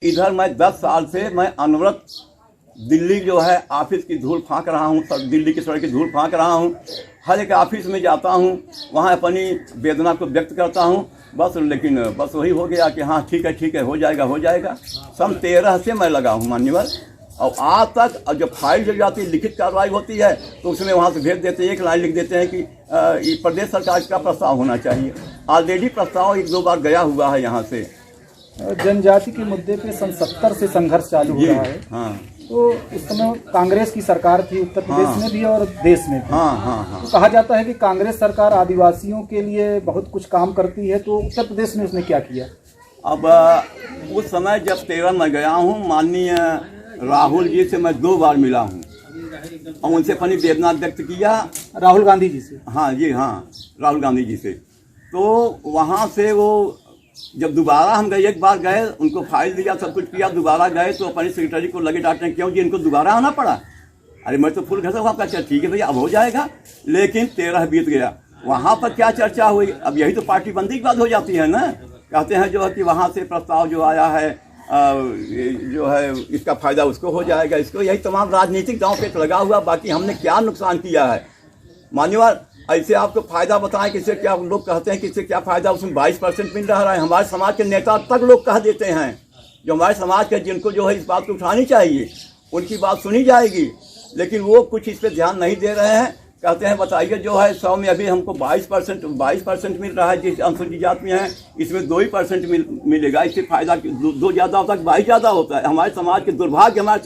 इधर मैं 10 साल से मैं अनवरत दिल्ली जो है ऑफिस की धूल फाँक रहा हूँ, दिल्ली की सड़क की धूल फाँक रहा हूँ। हर एक ऑफिस में जाता हूँ, वहाँ अपनी वेदना को व्यक्त करता हूँ बस। लेकिन बस वही हो गया कि हाँ ठीक है हो जाएगा। सन 13 से मैं लगा हूँ मान्यवर, और आज तक जब फाइल जब जाती है, लिखित कार्रवाई होती है तो उसमें वहाँ से भेज देते हैं, एक लाइन लिख देते हैं कि प्रदेश सरकार का प्रस्ताव होना चाहिए। ऑलरेडी प्रस्ताव 1-2 बार गया हुआ है यहाँ से। जनजाति के मुद्दे पे सन 70 से संघर्ष चालू हो रहा है। हाँ। तो उस समय कांग्रेस की सरकार थी उत्तर प्रदेश में भी और देश में भी। हाँ। तो कहा जाता है कि कांग्रेस सरकार आदिवासियों के लिए बहुत कुछ काम करती है, तो उत्तर प्रदेश में उसने क्या किया? अब उस समय जब 13 में गया हूँ, माननीय राहुल जी से मैं 2 बार मिला हूँ और उनसे अपनी वेदना व्यक्त किया। राहुल गांधी जी से? हाँ जी, हाँ, राहुल गांधी जी से। तो वहाँ से वो जब दोबारा हम गए, एक बार गए, उनको फाइल दिया, सब कुछ किया, दोबारा गए तो अपनी सेक्रेटरी को लगे डांटने, क्यों जी इनको दोबारा आना पड़ा? अरे मैं तो फुल घसा हुआ, आपका चल ठीक है भैया अब हो जाएगा। लेकिन 13 बीत गया, वहाँ पर क्या चर्चा हुई? अब यही तो पार्टी बंदी की बात हो जाती है ना। कहते हैं जो है कि वहाँ से प्रस्ताव जो आया है जो है इसका फायदा उसको हो जाएगा, इसको, यही तमाम राजनीतिक दांव पेच लगा हुआ। बाकी हमने क्या नुकसान किया है मान्यवर? ऐसे आपको फायदा बताएं किससे क्या, लोग कहते हैं किससे क्या फायदा, उसमें 22% मिल रहा है। हमारे समाज के नेता तक लोग कह देते हैं, जो हमारे समाज के जिनको जो है इस बात को उठानी चाहिए, उनकी बात सुनी जाएगी, लेकिन वो कुछ इस पर ध्यान नहीं दे रहे हैं। कहते हैं बताइए जो है 100 में अभी हमको 22% मिल रहा है, जिस अनुसूचित जाति में है इसमें 2% मिलेगा। इससे फायदा 2 ज़्यादा होता है, 22 ज़्यादा होता है। हमारे समाज के दुर्भाग्य, हमारे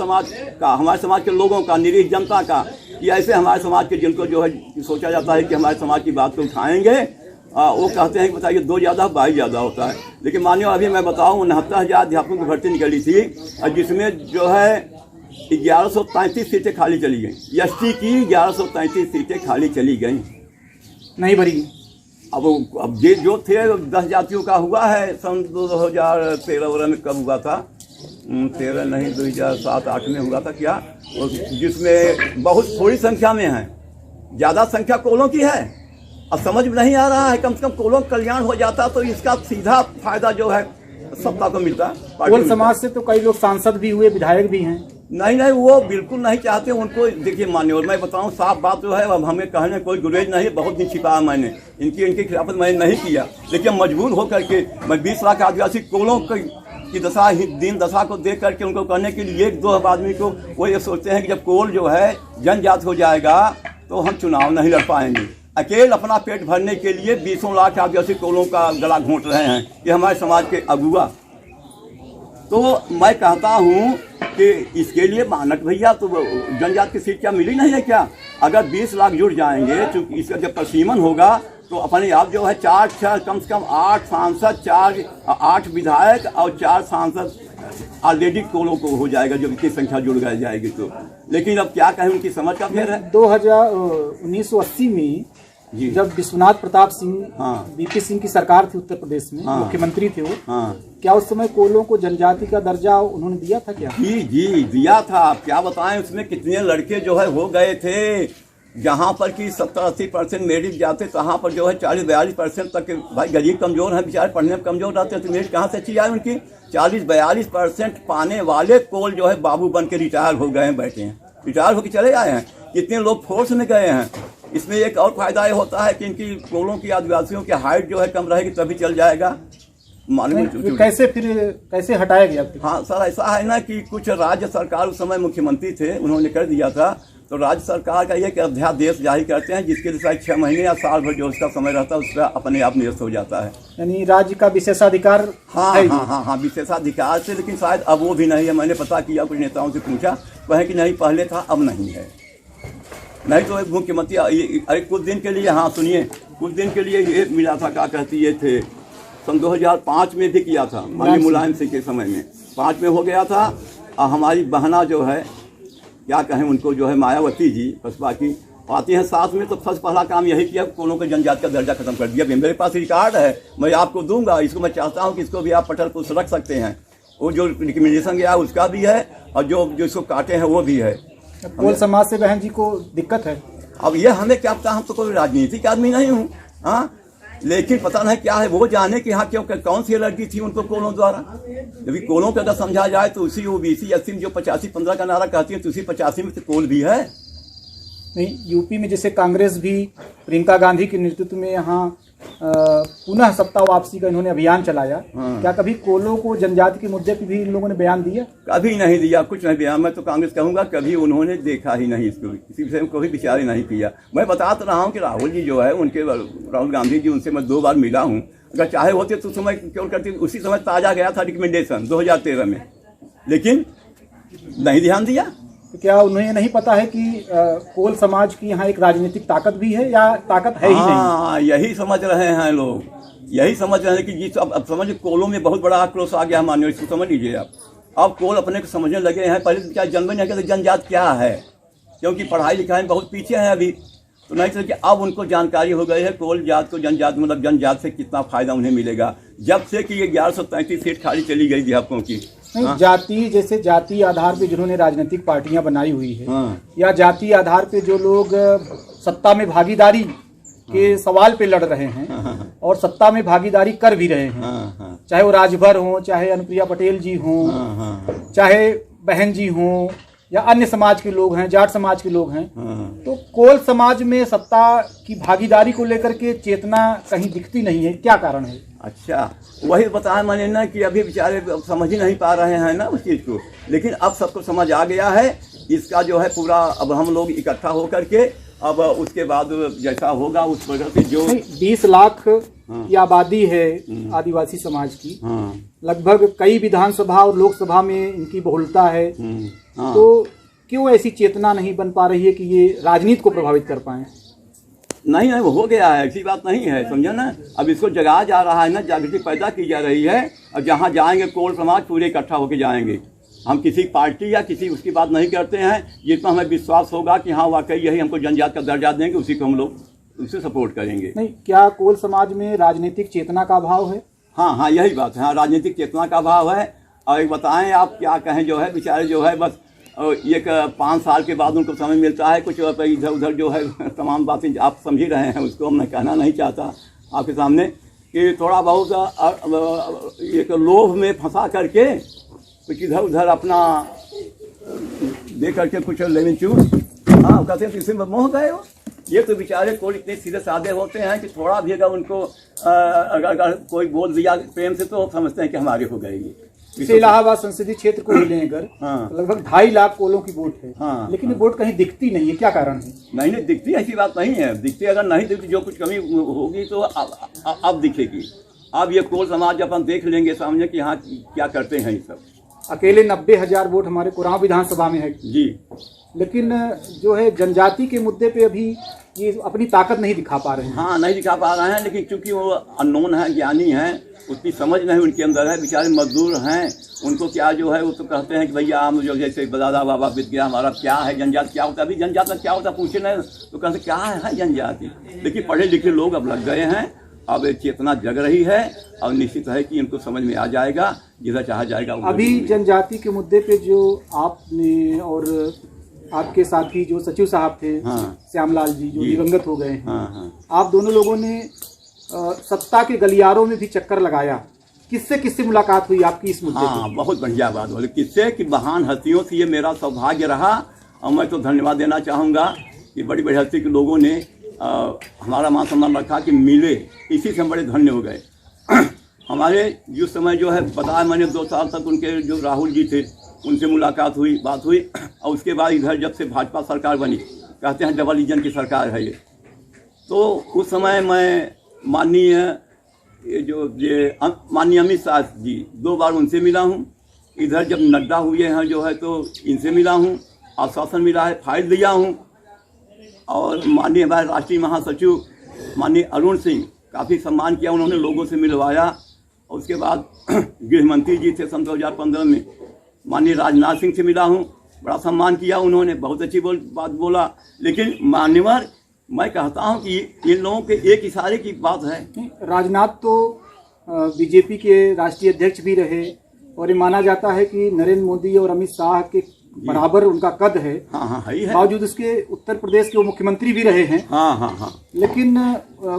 समाज के लोगों का, निरीह जनता का, कि ऐसे हमारे समाज के जिनको जो है सोचा जाता है कि हमारे समाज की बात को उठाएंगे, वो कहते हैं कि बताइए 2 ज़्यादा 22 ज़्यादा होता है। लेकिन मानिए अभी मैं बताऊँ 69,000 अध्यापकों की भर्ती निकली थी और जिसमें जो है 1133 सीटें खाली चली गई। एसटी की 1133 सीटें खाली चली गई, नहीं भरी। अब ये जो थे 10 जातियों का हुआ है सन 2013 में, कब हुआ था? 13 नहीं 2007-8 में हुआ था क्या, जिसमें बहुत थोड़ी संख्या में है, ज़्यादा संख्या कोलों की है। अब समझ में नहीं आ रहा है, कम से कम कोलों का कल्याण हो जाता तो इसका सीधा फायदा जो है सत्ता को मिलता। कोल समाज से तो कई लोग सांसद भी हुए, विधायक भी हैं। नहीं, वो बिल्कुल नहीं चाहते उनको। देखिए मान्यवर, मैं बताऊं साफ बात जो है, अब हमें कहने कोई गुरेज नहीं, बहुत नहीं छिपाया मैंने, इनकी खिलाफत मैंने नहीं किया, लेकिन मजबूर होकर के मैं 20 लाख आदिवासी कोलों की दशा, दीन दशा को देख करके उनको कहने के लिए 1-2 आदमी को वो ये सोचते हैं कि जब कोल जो है जनजात हो जाएगा तो हम चुनाव नहीं लड़ पाएंगे। अकेले अपना पेट भरने के लिए 20 लाख आदिवासी कोलों का गला घोंट रहे हैं कि हमारे समाज के अगुआ। तो मैं कहता हूँ कि इसके लिए मानक भैया तो जनजात की सीट क्या मिली नहीं है क्या? अगर 20 लाख जुड़ जाएंगे, चूँकि इसका जब प्रसीमन होगा तो अपने आप जो है 4 कम से कम 8 सांसद, 8 विधायक और 4 सांसद ऑलरेडी कोलों को हो जाएगा, जब इतनी संख्या जुड़ जाएगी तो। लेकिन अब क्या कहें, उनकी समझ का फेर है। 1980 में जब विश्वनाथ प्रताप सिंह, वीपी सिंह की सरकार थी उत्तर प्रदेश में, मुख्यमंत्री थे वो, क्या उस समय कोलों को जनजाति का दर्जा उन्होंने दिया था क्या? जी दिया था। क्या बताएं, उसमें कितने लड़के जो है हो गए थे, जहाँ पर कि 70-80% मेरिट जाते, तहाँ पर जो है 40-42% तक। भाई गरीब कमजोर हैं बेचारे, पढ़ने में कमजोर रहते हैं, तो मेरिट कहाँ से अच्छी आए उनकी? 40-42% पाने वाले कोल जो है बाबू बन के रिटायर हो गए हैं, बैठे हैं, रिटायर होकर चले आए हैं। कितने लोग फोर्स में गए हैं। इसमें एक और फायदा ये होता है कि इनकी कोलों की, आदिवासियों की हाइट जो है कम रहेगी, तभी चल जाएगा। कैसे हटाया गया? हाँ सर, ऐसा है ना कि कुछ राज्य सरकार उस समय मुख्यमंत्री थे, उन्होंने कर दिया था, तो राज्य सरकार का एक अध्यादेश जारी करते हैं जिसके लिए शायद 6 महीने या साल भर जो उसका समय रहता है उसका अपने आप निरस्त हो जाता है। यानी राज्य का विशेषाधिकार? हाँ, विशेषाधिकार से, लेकिन शायद अब वो भी नहीं है। मैंने पता किया, कुछ नेताओं से पूछा, वह कि नहीं पहले था अब नहीं है। नहीं तो एक मुख्यमंत्री अरे कुछ दिन के लिए, हाँ सुनिए, कुछ दिन के लिए ये मिला था, क्या कहती ये थे, सन 2005 में भी किया था, माननीय मुलायम सिंह के समय में 5 में हो गया था। और हमारी बहना जो है, क्या कहें उनको, जो है मायावती जी बसपा की, आती हैं साथ में, तो फर्स्ट पहला काम यही किया, कोलों के जनजाति का दर्जा खत्म कर दिया। मेरे पास रिकॉर्ड है, मैं आपको दूंगा, इसको मैं चाहता हूँ कि इसको भी आप पटल पर रख सकते हैं। वो जो रिकमेंडेशन गया उसका भी है और जो इसको काटे हैं वो भी है। कोल समाज से बहन जी को दिक्कत है। अब ये हमें क्या पता, हम तो कोई राजनीतिक आदमी नहीं हूँ। हाँ, लेकिन पता नहीं क्या है, वो जाने कि हाँ क्यों कौन सी लड़की थी उनको कोलों द्वारा। जब कोलों का अगर समझा जाए तो उसी ओबीसी 80 में जो 85-15 का नारा कहती है तो उसी 85 में तो कोल भी है। नहीं, यूपी में जैसे कांग्रेस भी प्रियंका गांधी के नेतृत्व में यहाँ पुनः सत्ता वापसी का इन्होंने अभियान चलाया। क्या कभी कोलों को जनजाति के मुद्दे पर भी इन लोगों ने बयान दिया? कभी नहीं दिया, कुछ नहीं दिया। मैं तो कांग्रेस कहूंगा कभी उन्होंने देखा ही नहीं इसको, किसी विषय में कोई विचार नहीं किया। मैं बता तो रहा हूँ कि राहुल जी जो है उनके, राहुल गांधी जी, उनसे मैं 2 बार मिला हूँ। अगर चाहे होते तो समय क्यों करते, उसी समय ताजा गया था रिकमेंडेशन 2013 में, लेकिन नहीं ध्यान दिया। तो क्या उन्हें नहीं पता है कि कोल समाज की यहाँ एक राजनीतिक ताकत भी है या ताकत है ही नहीं? हाँ, यही समझ रहे हैं लोग, यही समझ रहे हैं कि जी अब समझ कोलों में बहुत बड़ा आक्रोश आ गया मानिए, इसको समझ लीजिए आप। अब कोल अपने को समझने लगे हैं, पहले क्या जन्म नहीं करते जनजात क्या है, क्योंकि पढ़ाई लिखाई में बहुत पीछे हैं अभी, तो नहीं तो कि अब उनको जानकारी हो गई है कोल जात को, जनजात मतलब जनजात से कितना फायदा उन्हें मिलेगा जब से कि ये 1133 सीट खाली चली गई अध्यापकों की। नहीं, जाति जैसे जाति आधार पे जिन्होंने राजनीतिक पार्टियां बनाई हुई है, या जाति आधार पे जो लोग सत्ता में भागीदारी के सवाल पे लड़ रहे हैं और सत्ता में भागीदारी कर भी रहे हैं, चाहे वो राजभर हो, चाहे अनुप्रिया पटेल जी हो, चाहे बहन जी हो, या अन्य समाज के लोग हैं, जाट समाज के लोग हैं, तो कोल समाज में सत्ता की भागीदारी को लेकर के चेतना कहीं दिखती नहीं है, क्या कारण है? अच्छा, वही बताया मैंने ना कि अभी बेचारे समझ ही नहीं पा रहे हैं ना उस चीज़ को, लेकिन अब सबको समझ आ गया है इसका जो है पूरा। अब हम लोग इकट्ठा होकर के अब उसके बाद जैसा होगा उस प्रकार से जो 20 लाख की आबादी है आदिवासी समाज की, लगभग कई विधानसभा और लोकसभा में इनकी बहुलता है, तो क्यों ऐसी चेतना नहीं बन पा रही है कि ये राजनीति को प्रभावित कर पाए? नहीं नहीं, वो हो गया है, ऐसी बात नहीं है, समझा ना। अब इसको जगाया जा रहा है ना, जागृति पैदा की जा रही है। और जहाँ जाएंगे कोल समाज पूरे इकट्ठा होकर जाएंगे। हम किसी पार्टी या किसी उसकी बात नहीं करते हैं, जितना हमें विश्वास होगा कि हाँ वाकई यही हमको जनजात का दर्जा देंगे, उसी को हम लोग उससे सपोर्ट करेंगे। नहीं, क्या कोल समाज में राजनीतिक चेतना का अभाव है? हाँ हाँ, यही बात है, हाँ राजनीतिक चेतना का अभाव है। और एक बताएं आप क्या कहें, जो है बेचारे जो है बस एक 5 साल के बाद उनको समय मिलता है, कुछ इधर उधर जो है तमाम बातें आप समझ ही रहे हैं, उसको मैं कहना नहीं चाहता आपके सामने कि थोड़ा बहुत एक लोभ में फंसा करके कुछ इधर उधर अपना दे करके कुछ लेविन चूस, हाँ कहते हैं तो इसी में मोह गए हो। ये तो बेचारे कोई इतने सीधे साधे होते हैं कि थोड़ा भी अगर उनको अगर कोई बोल दिया प्रेम से तो समझते हैं कि हमारे हो गएगी। इलाहाबाद संसदीय क्षेत्र को ही लें अगर, लगभग 2.5 लाख कोलों की वोट है, लेकिन ये वोट कहीं दिखती नहीं है, क्या कारण है? नहीं दिखती, ऐसी बात नहीं है, दिखती अगर नहीं दिखती, जो कुछ कमी होगी तो अब दिखेगी। अब ये कोल समाज अपन देख लेंगे सामने कि हाँ क्या करते हैं ये सब। अकेले 90,000 वोट हमारे कुराव विधानसभा में है जी, लेकिन जो है जनजाति के मुद्दे पे अभी ये अपनी ताकत नहीं दिखा पा रहे हैं। हाँ नहीं दिखा पा रहे हैं, लेकिन चूंकि वो अननोन है, ज्ञानी हैं, उतनी समझ नहीं उनके अंदर है, बेचारे मजदूर हैं, उनको क्या जो है वो तो कहते हैं कि भैया हम जो जैसे दादा बाबा बीत गया हमारा क्या है जनजात, क्या होता है अभी जनजात में क्या होता है पूछे नहीं तो कहते क्या है जनजाति। लेकिन पढ़े लिखे लोग अब लग गए हैं, अब चेतना जग रही है, और निश्चित है कि इनको समझ में आ जाएगा, जिधर चाहा जाएगा। अभी जनजाति के मुद्दे पे जो आपने और आपके साथी जो सचिव साहब थे, श्यामलाल जी जो दिवंगत हो गए हैं, आप दोनों लोगों ने सत्ता के गलियारों में भी चक्कर लगाया, किससे मुलाकात हुई आपकी इस मुद्दे पे? बहुत बढ़िया बात बोले, किससे कि महान हस्तियों से ये मेरा सौभाग्य रहा, और मैं तो धन्यवाद देना चाहूँगा कि बड़ी बड़ी हस्ती के लोगों ने हमारा मान सम्मान रखा कि मिले, इसी से हम बड़े धन्य हो गए। हमारे जिस समय जो है बताया मैंने 2 साल तक उनके जो राहुल जी थे उनसे मुलाकात हुई, बात हुई, और उसके बाद इधर जब से भाजपा सरकार बनी, कहते हैं डबल इंजन की सरकार है ये, तो उस समय मैं माननीय अमित शाह जी 2 बार उनसे मिला हूँ। इधर जब नड्डा हुए हैं जो है तो इनसे मिला हूँ, आश्वासन मिला है, फाइल दिया हूँ। और माननीय हमारे राष्ट्रीय महासचिव माननीय अरुण सिंह, काफ़ी सम्मान किया उन्होंने, लोगों से मिलवाया। और उसके बाद गृह मंत्री जी थे सन 2015 में, माननीय राजनाथ सिंह से मिला हूँ, बड़ा सम्मान किया उन्होंने, बहुत अच्छी बात बोला। लेकिन मान्यवर मैं कहता हूँ कि इन लोगों के एक इशारे की बात है। राजनाथ तो बीजेपी के राष्ट्रीय अध्यक्ष भी रहे, और ये माना जाता है कि नरेंद्र मोदी और अमित शाह के बराबर उनका कद है। हाँ हाँ है। बावजूद इसके उत्तर प्रदेश के वो मुख्यमंत्री भी रहे हैं। हाँ हाँ हाँ। लेकिन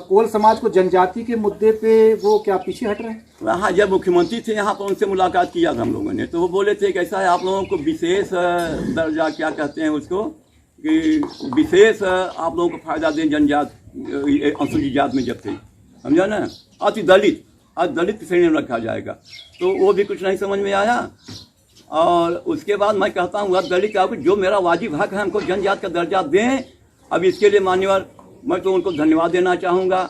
कोल समाज को जनजाति के मुद्दे पे वो क्या पीछे हट रहे हैं? हाँ, जब मुख्यमंत्री थे यहाँ पर उनसे मुलाकात किया था हम लोगों ने, तो वो बोले थे कि ऐसा है आप लोगों को विशेष दर्जा, क्या कहते हैं उसको, कि विशेष आप लोगों को फायदा दें जनजात अनुसूचित जात में जब थे, समझा ना, अति दलित, आज दलित की श्रेणी में रखा जाएगा। तो वो भी कुछ नहीं समझ में आया। और उसके बाद मैं कहता हूँ अब दलित का जो मेरा वाजिब हक है हमको जनजात का दर्जा दें। अब इसके लिए मान्यवर मैं तो उनको धन्यवाद देना चाहूँगा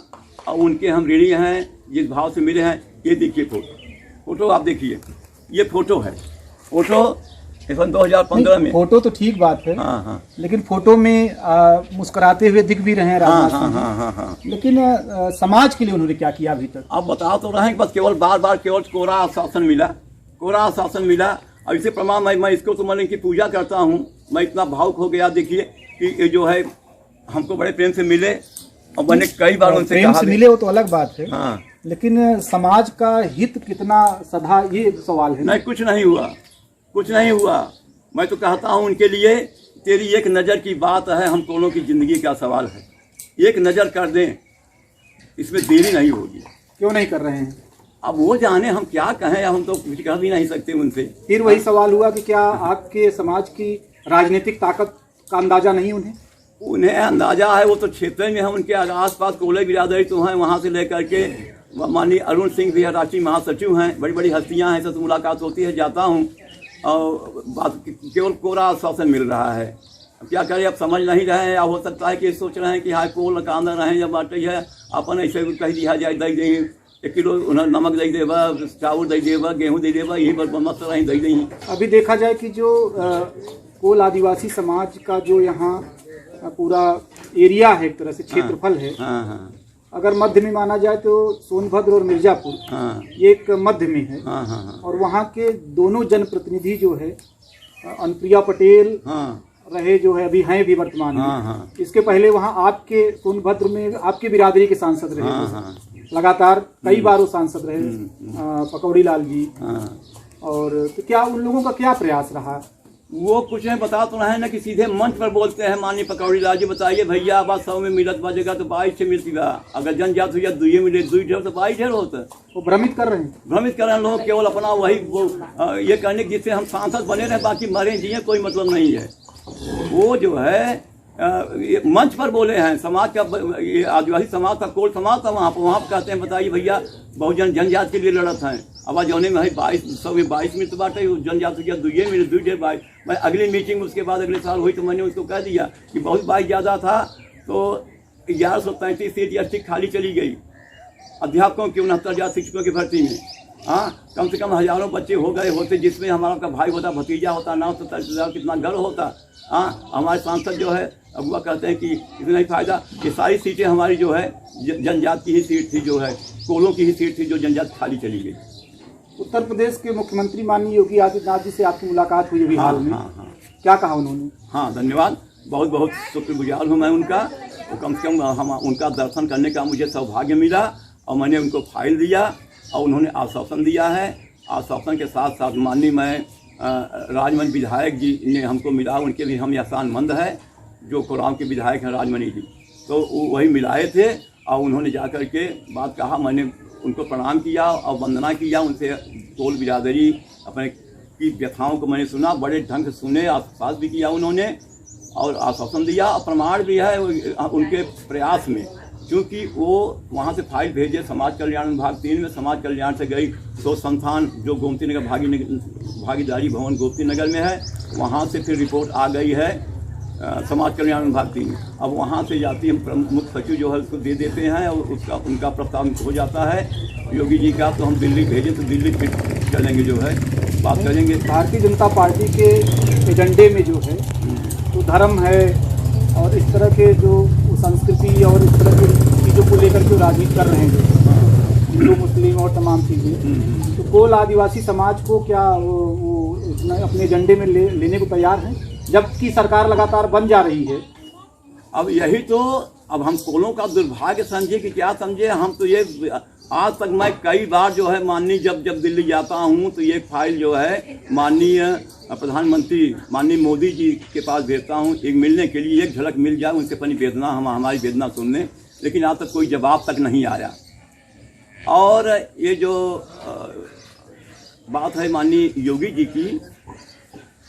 और उनके हम ऋणी हैं जिस भाव से मिले हैं। ये देखिए फोटो आप देखिए, ये फोटो है, फोटो 2015 में। फोटो तो ठीक बात है। हाँ हाँ। लेकिन फोटो में मुस्कुराते हुए दिख भी रहे हैं राजनाथ सिंह। हाँ हाँ हाँ। लेकिन समाज के लिए उन्होंने क्या किया अभी तक? आप बता तो रहे हैं, बस केवल बार बार केवल कोरा आश्वासन मिला, कोरा आश्वासन मिला। और इसे प्रमाण मैं इसको तो मान की पूजा करता हूँ। मैं इतना भावुक हो गया, देखिए कि ये जो है हमको बड़े प्रेम से मिले और मैंने कई बार उनसे प्रेम से मिले, वो तो अलग बात है। हाँ। लेकिन समाज का हित कितना सदा, ये सवाल है। नहीं, कुछ नहीं हुआ, कुछ नहीं हुआ। मैं तो कहता हूँ उनके लिए, तेरी एक नज़र की बात है, हम दोनों की ज़िंदगी का सवाल है, एक नज़र कर दें, इसमें देरी नहीं होगी। क्यों नहीं कर रहे हैं? अब वो जाने, हम क्या कहें, हम तो कुछ कह भी नहीं सकते उनसे। फिर वही सवाल हुआ कि क्या आपके समाज की राजनीतिक ताकत का अंदाजा नहीं उन्हें? उन्हें अंदाजा है, वो तो क्षेत्र में है, उनके आसपास कोले बिरादरी तो हैं, वहाँ से लेकर के माननीय अरुण सिंह भी है, राष्ट्रीय महासचिव हैं, बड़ी बड़ी हस्तियाँ हैं, सबसे मुलाकात होती है, जाता हूँ और बात केवल कोरा आश्वासन मिल रहा है। अब क्या करें, अब समझ नहीं रहे हैं। अब हो सकता है कि सोच रहे हैं कि हाई कोल का अंदर रहें, जब बाटे है अपन ऐसे कह दिया जाए, दे दें 1 किलो नमक दे देगा, चावल दे देगा, गेहूँ दे देगा, यही पर मस्त रहें, दे दें। अभी देखा जाए कि जो कोल आदिवासी समाज का जो यहाँ पूरा एरिया है, एक तरह से क्षेत्रफल है, हाँ हाँ, अगर मध्य में माना जाए तो सोनभद्र और मिर्जापुर, हाँ, ये एक मध्य में है। हाँ हाँ हाँ। और वहाँ के दोनों जनप्रतिनिधि जो है, अनुप्रिया पटेल हाँ रहे, जो है अभी हैं भी वर्तमान में। हाँ हाँ। इसके पहले वहाँ आपके सोनभद्र में आपके बिरादरी के सांसद रहे। हाँ हाँ। लगातार कई बार वो सांसद रहे, पकौड़ी लाल जी। हाँ। और तो क्या उन लोगों का क्या प्रयास रहा? वो कुछ नहीं बता तो रहे ना कि सीधे मंच पर बोलते हैं, माननीय पकौड़ी लाल जी बताइए भैया, बात 100 में मिलत बजेगा तो 22 से मिलती बा, अगर जनजात हुई दुई मिले, दुई ढेर तो 22 ढेर होता। वो भ्रमित कर रहे हैं, भ्रमित कर रहे हैं लोग, केवल अपना वही वो ये करने की जिससे हम सांसद बने रहे, बाकी मरे जिए कोई मतलब नहीं है। वो जो है ये मंच पर बोले हैं, समाज का, ये आदिवासी समाज का कोल समाज था, वहाँ पर कहते हैं बताइए भैया बहुजन जनजात के लिए लड़त हैं। अब जौने में है 22 में तो बात है, जनजात हो गया दुई मिले, दुई ढेर 22। मैं अगली मीटिंग उसके बाद अगले साल हुई तो मैंने उसको कह दिया कि बहुत 22 ज़्यादा था, तो 1133 सीट या ठीक खाली चली गई अध्यापकों की, 69,000 शिक्षकों की भर्ती में। हाँ, कम से कम हज़ारों बच्चे हो गए होते, जिसमें हमारा का भाई होता, भतीजा होता, 9-10,000 कितना गर्व होता। हाँ, हमारे सांसद जो है अगुआ कहते हैं कि इतना ही फायदा, ये सारी सीटें हमारी जो है जनजात की ही सीट थी, जो है कोलों की ही सीट थी, जो जनजात खाली चली गई। उत्तर प्रदेश के मुख्यमंत्री माननीय योगी आदित्यनाथ जी से आपकी मुलाकात हुई अभी हाल में। हाँ। क्या कहा उन्होंने? हाँ, धन्यवाद, बहुत बहुत शुक्रगुजार हूँ मैं उनका। तो कम से कम हम उनका दर्शन करने का मुझे सौभाग्य मिला और मैंने उनको फाइल दिया और उन्होंने आश्वासन दिया है। आश्वासन के साथ साथ माननीय मैं राजमणि विधायक जी ने हमको मिला, उनके भी हम एहसानमंद है, जो कोलाम के विधायक हैं राजमणि जी, तो वही मिलाए थे और उन्होंने जा कर के बात कहा। मैंने उनको प्रणाम किया और वंदना किया, उनसे कोल बिरादरी अपने की व्यथाओं को मैंने सुना, बड़े ढंग से सुने, आश्वास भी किया उन्होंने और आश्वासन दिया और प्रमाण भी है उनके प्रयास में, क्योंकि वो वहाँ से फाइल भेजे समाज कल्याण विभाग 3 में, समाज कल्याण से गई तो संस्थान जो गोमती नगर भागीदारी भवन गोमती नगर में है, वहाँ से फिर रिपोर्ट आ गई है समाज कल्याण विभाग 3। अब वहाँ से जाती हम प्रमुख सचिव जो है उसको दे देते हैं और उसका उनका प्रस्ताव हो जाता है योगी जी का, तो हम दिल्ली भेजें तो दिल्ली फिर चलेंगे, जो है बात करेंगे। भारतीय जनता पार्टी के एजेंडे में जो है तो धर्म है और इस तरह के जो संस्कृति और इस तरह की चीज़ों को लेकर के राजनीति कर रहे हैं, हिंदू मुस्लिम और तमाम चीज़ें, तो कोल आदिवासी समाज को क्या वो अपने एजेंडे में लेने को तैयार हैं, जबकि सरकार लगातार बन जा रही है? अब यही तो अब हम कोलों का दुर्भाग्य समझे कि क्या समझे, हम तो ये आज तक मैं कई बार जो है माननीय जब दिल्ली जाता हूँ तो ये फाइल जो है माननीय प्रधानमंत्री माननीय मोदी जी के पास भेजता हूँ, एक मिलने के लिए, एक झलक मिल जाए उनसे अपनी वेदना, हमारी वेदना सुनने, लेकिन आज तक कोई जवाब तक नहीं आया। और ये जो बात है माननीय योगी जी की,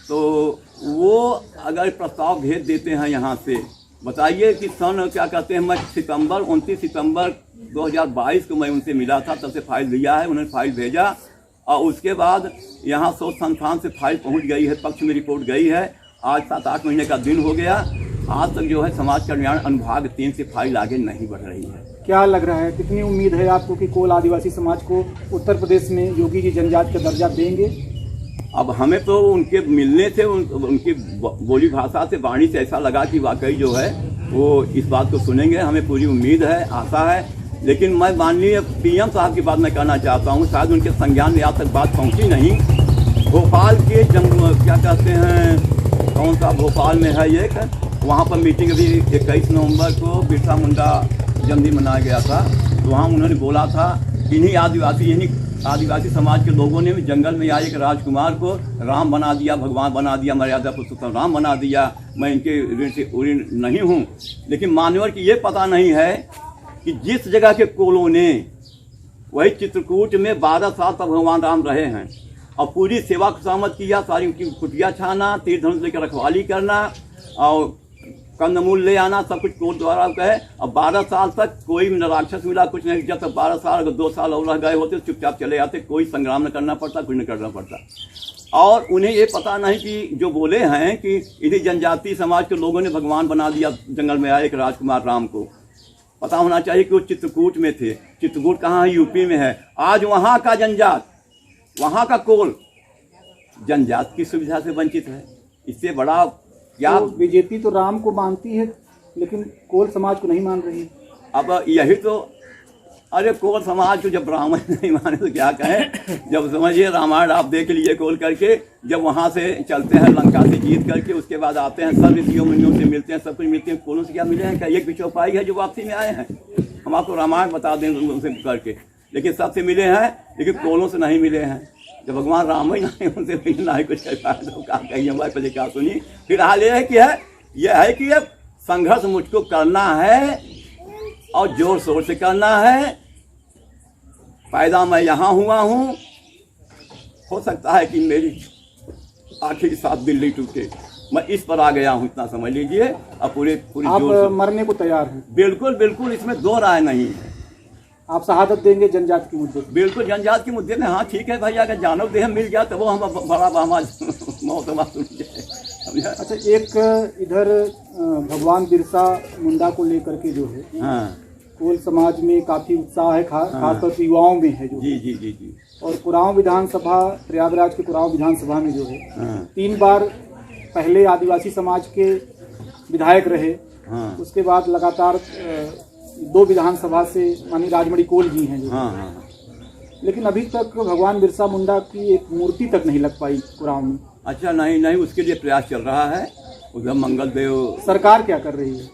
तो वो अगर प्रस्ताव भेज देते हैं यहाँ से, बताइए कि सन क्या कहते हैं, मैं 29 सितंबर 2022 को मैं उनसे मिला था, तब से फाइल दिया है, उन्होंने फाइल भेजा और उसके बाद यहाँ शोध संस्थान से फाइल पहुँच गई है, पक्ष में रिपोर्ट गई है। आज 7-8 महीने का दिन हो गया, आज तक जो है समाज कल्याण अनुभाग 3 से फाइल आगे नहीं बढ़ रही है। क्या लग रहा है, कितनी उम्मीद है आपको कि कोल आदिवासी समाज को उत्तर प्रदेश में योगी जी जनजाति का दर्जा देंगे? अब हमें तो उनके मिलने से उनकी बोली भाषा से, वाणी से ऐसा लगा कि वाकई जो है वो इस बात को सुनेंगे, हमें पूरी उम्मीद है, आशा है। लेकिन मैं माननीय पीएम साहब की बात मैं कहना चाहता हूँ, शायद उनके संज्ञान में आज तक बात पहुँची नहीं। भोपाल के क्या कहते हैं, कौन सा भोपाल में है एक, वहाँ पर मीटिंग अभी 21 नवंबर को बिरसा मुंडा जन्मदिन मनाया गया था, तो वहाँ उन्होंने बोला था इन्हीं आदिवासी समाज के लोगों ने जंगल में आए एक राजकुमार को राम बना दिया, भगवान बना दिया, मर्यादा पुरुषोत्तम राम बना दिया। मैं इनके ऋण से ऋण नहीं हूँ, लेकिन मान्यवर की ये पता नहीं है कि जिस जगह के कोलों ने, वही चित्रकूट में 12 साल तक भगवान राम रहे हैं और पूरी सेवा को शामिल किया, सारी उनकी कुटिया छाना, तीर्थ धनुष लेकर रखवाली करना और कंदमूल ले आना, सब कुछ कोर्ट द्वारा कहे। अब 12 साल तक कोई न राक्षस मिला, कुछ नहीं। जब तक 12 साल अगर 2 साल और रह गए होते चुपचाप चले आते, कोई संग्राम न करना पड़ता, कुछ न करना पड़ता। और उन्हें ये पता नहीं कि जो बोले हैं कि इन्हीं जनजाति समाज के लोगों ने भगवान बना दिया, जंगल में आए एक राजकुमार राम को। पता होना चाहिए कि वो चित्रकूट में थे। चित्रकूट कहाँ है? यूपी में है। आज वहाँ का जनजात, वहाँ का कोल जनजात की सुविधा से वंचित है। इससे बड़ा क्या? तो बीजेपी तो राम को मानती है, लेकिन कोल समाज को नहीं मान रही है। अब यही तो, अरे कोल समाज को जब ब्राह्मण नहीं माने तो क्या कहें। जब समझिए रामायण आप देख लीजिए खोल करके, जब वहाँ से चलते हैं लंका से जीत करके, उसके बाद आते हैं सब ऋषियों मुनियों से मिलते हैं, सब कुछ मिलते हैं, कोलों से क्या मिले हैं? क्या एक भी चौपाई है जो वापसी में आए हैं? हम आपको रामायण बता दें उनसे करके, लेकिन सबसे मिले हैं, लेकिन कोलों से नहीं मिले हैं। जब भगवान राम ही नहीं उनसे ना ही कुछ तो क्या कहिए, हमारे पहले क्या सुनिए। फिर हाल ये है कि ये संघर्ष मुझको करना है और जोर शोर से करना है। पैदा मैं यहाँ हुआ हूँ, हो सकता है कि मेरी आखिरी सांस दिल्ली टूटे, मैं इस पर आ गया हूँ, इतना समझ लीजिए। अब पूरी आप जोर मरने को तैयार हैं? बिल्कुल बिल्कुल, इसमें दो राय नहीं है। आप शहादत देंगे जनजाति के मुद्दे पे? बिल्कुल, जनजाति के मुद्दे में हाँ ठीक है भैया, अगर जानव देह मिल गया तो वो हम बड़ा मौत सुन जाए। अच्छा, एक इधर भगवान बिरसा मुंडा को लेकर के जो है, हाँ, कोल समाज में काफी उत्साह है, खासतौर पर युवाओं में है जो। जी जी जी जी। और कुराऊं विधानसभा, प्रयागराज के कुराऊं विधानसभा में जो है, हाँ, 3 बार पहले आदिवासी समाज के विधायक रहे। हाँ, उसके बाद लगातार 2 विधानसभा से माननीय राजमणि कोल जी हैं जो। हाँ, हाँ। लेकिन अभी तक भगवान बिरसा मुंडा की एक मूर्ति तक नहीं लग पाई कुराऊं में। अच्छा, नहीं, उसके लिए प्रयास चल रहा है। उधर मंगल देव सरकार क्या कर रही है?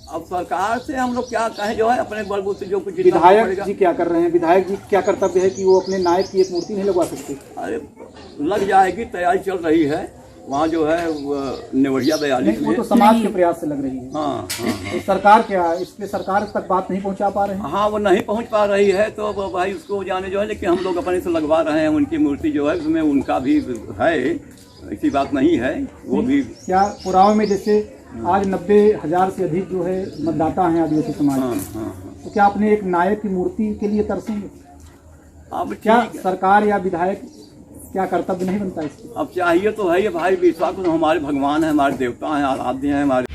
अब सरकार से हम लोग क्या कहें, जो है अपने बलबूते जो कुछ विधायक जी क्या कर रहे हैं? विधायक जी क्या कर्तव्य है कि वो अपने नायक की एक मूर्ति नहीं लगवा सकते? अरे लग जाएगी, तैयारी चल रही है वहाँ जो है नेवड़िया 42 वो में। तो समाज के प्रयास से लग रही है। हाँ, हाँ, तो सरकार क्या इस पे, सरकार तक बात नहीं पहुंचा पा रहे हैं? हाँ, वो नहीं पहुंच पा रही है तो वो भाई उसको जाने जो है, लेकिन हम लोग अपने से लगवा रहे हैं। उनकी मूर्ति जो है उसमें उनका भी है, ऐसी बात नहीं है। वो भी क्या कुराऊं में जैसे आज 90,000 से अधिक जो है मतदाता हैं आदिवासी समाज हाँ, के, हाँ, तो क्या अपने एक नायक की मूर्ति के लिए तरसेंगे? अब क्या सरकार या विधायक क्या कर्तव्य नहीं बनता इससे? अब चाहिए तो है ये भाई, विश्वास हमारे भगवान है, हमारे देवता हैं, आराध्य हैं हमारे।